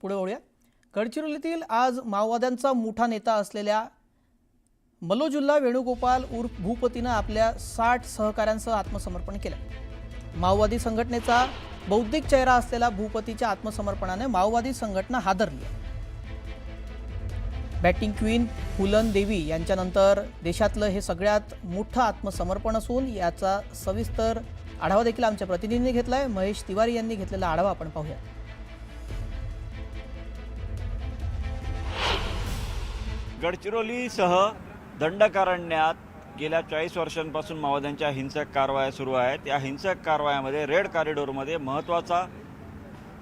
पुढे वळूया। गडचिरोलीतील आज माओवाद्यांचा मोठा नेता असलेल्या मल्लोजुल्ला वेणुगोपाल उर्फ भूपतीने आपल्या 60 सहकाऱ्यांसह आत्मसमर्पण केले। माओवादी संघटनेचा बौद्धिक चेहरा असलेल्या भूपतीच्या आत्मसमर्पणाने माओवादी संघटना हादरली आहे। बॅटिंग क्वीन फुलन देवी यांच्यानंतर देशातलं हे सगळ्यात मोठं आत्मसमर्पण असून याचा सविस्तर आढावा देखील आमच्या प्रतिनिधींनी घेतलाय। महेश तिवारी यांनी घेतलेला आढावा आपण पाहूया। गडचिरोलीसह दंडकारण्यात गेल्या 40 वर्षांपासून माओवाद्यांच्या हिंसक कारवाया सुरू आहेत। या हिंसक कारवायामध्ये रेड कॉरिडॉरमध्ये महत्त्वाचा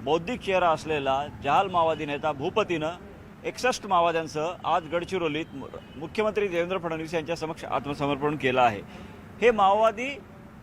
बौद्धिक चेहरा असलेला जहाल माओवादी नेता भूपतीनं 61 माओवाद्यांसह आज गडचिरोलीत मुख्यमंत्री देवेंद्र फडणवीस यांच्या समक्ष आत्मसमर्पण केलं आहे। हे माओवादी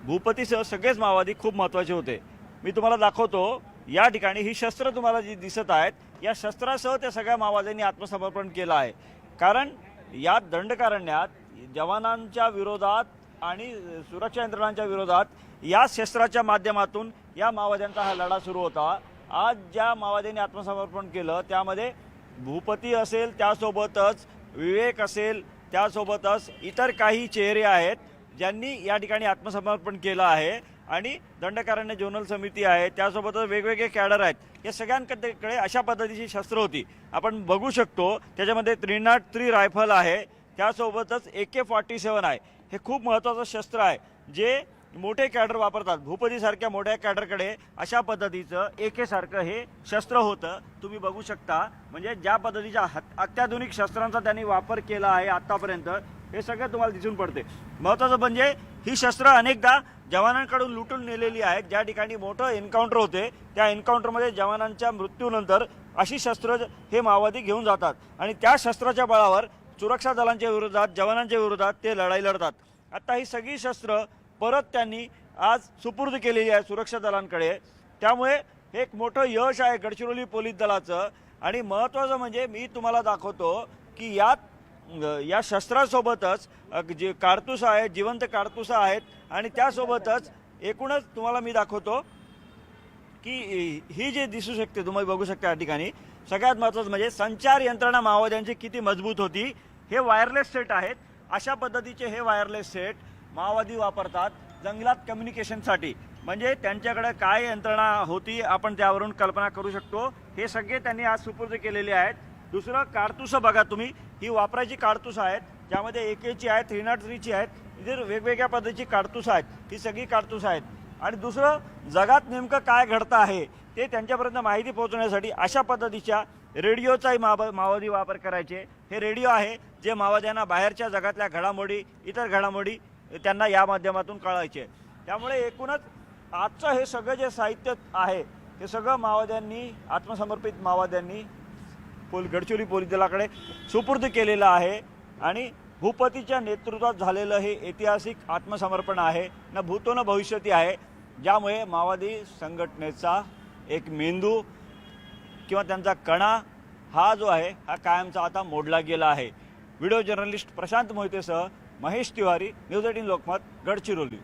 भूपतीसह सगळेच माओवादी खूप महत्त्वाचे होते। मी तुम्हाला दाखवतो या ठिकाणी ही शस्त्र तुम्हाला जी दिसत आहेत, या शस्त्रासह त्या सगळ्या माओवाद्यांनी आत्मसमर्पण केलं आहे। कारण या दंडकारण्यात जवानांच्या विरोधात आणि सुरक्षा यंत्रणांच्या विरोधात या शस्त्राच्या माध्यमातून या माओवाद्यांचा हा लढा सुरू होता। आज ज्या माओवाद्यांनी आत्मसमर्पण केलं त्यामध्ये भूपती असेल, त्यासोबतच विवेक असेल, त्यासोबतच इतर काही चेहरे आहेत ज्यांनी या ठिकाणी आत्मसमर्पण केलं आहे। आणि दंडकारण्य जोनल समिती आहे, त्यासोबतच वेगवेगळे कॅडर आहेत। या सगळ्यांकडे अशा पद्धतीची शस्त्र होती। आपण बघू शकतो त्याच्यामध्ये 303 रायफल आहे, त्यासोबतच AK-47 आहे। हे खूप महत्त्वाचं शस्त्र आहे जे मोठे कॅडर वापरतात। भूपतीसारख्या मोठ्या कॅडरकडे अशा पद्धतीचं AK सारखं हे शस्त्र होतं। तुम्ही बघू शकता म्हणजे ज्या पद्धतीच्या अत्याधुनिक शस्त्रांचा त्यांनी वापर केला आहे आतापर्यंत हे सगळं तुम्हाला दिसून पडते। महत्त्वाचं म्हणजे ही शस्त्र अनेकदा जवानांकडून लुटून नेलेली आहेत। ज्या ठिकाणी मोठं एन्काउंटर होते त्या एन्काउंटरमध्ये जवानांच्या मृत्यूनंतर अशी शस्त्र हे माओवादी घेऊन जातात आणि त्या शस्त्राच्या बळावर सुरक्षा दलांच्या विरोधात, जवानांच्या विरोधात ते लढाई लढतात। आता ही सगळी शस्त्र परत त्यांनी आज सुपूर्द केलेली आहे सुरक्षा दलांकडे। त्यामुळे हे एक मोठं यश आहे गडचिरोली पोलीस दलाचं। आणि महत्त्वाचं म्हणजे मी तुम्हाला दाखवतो की या शस्त्रासोबतच जे कारतूस आहेत, जिवंत कारतूस आहेत आणि त्यासोबतच एकूणच तुम्हाला मी दाखवतो की ही जे दिसू शकते तुम्ही बघू शकता या ठिकाणी सगळ्यात महत्त्वाचं म्हणजे संचार यंत्रणा माओवाद्यांची किती मजबूत होती। हे वायरलेस सेट आहेत। अशा पद्धतीचे हे वायरलेस सेट माओवादी वापरतात जंगलात कम्युनिकेशनसाठी। म्हणजे त्यांच्याकडे काय यंत्रणा होती आपण त्यावरून कल्पना करू शकतो। हे सगळे त्यांनी आज सुपूर्द केलेले आहेत। दुसरं कारतूस बघा तुम्ही, ही वापरायची कारतूस आहेत ज्यामध्ये AKची आहेत, 303ची आहेत, इतर वेगवेगळ्या पद्धतीची कारतूस आहेत। ही सगळी कारतूस आहेत। आणि दुसरं जगात नेमकं काय घडतं आहे ते त्यांच्यापर्यंत माहिती पोहोचवण्यासाठी अशा पद्धतीच्या रेडिओचाही माओवादी वापर करायचे। हे रेडिओ आहे जे माओवाद्यांना बाहेरच्या जगातल्या घडामोडी, इतर घडामोडी त्यांना या माध्यमातून कळायचे। त्यामुळे एकूणच आजचं हे सगळं जे साहित्य आहे हे सगळं माओवाद्यांनी, आत्मसमर्पित माओवाद्यांनी गडचिरोली पोलीस दलाकडे सुपूर्द केलेलं आहे। आणि भूपतीच्या नेतृत्वात झालेलं हे ऐतिहासिक आत्मसमर्पण आहे, न भूतो न भविष्यती आहे, ज्यामुळे माओवादी संघटनेचा एक मेंदू किंवा त्यांचा कणा हा जो आहे हा कायमचा आता मोडला गेला आहे। व्हिडिओ जर्नलिस्ट प्रशांत मोहितेसह महेश तिवारी, न्यूज 18 लोकमत, गडचिरोली।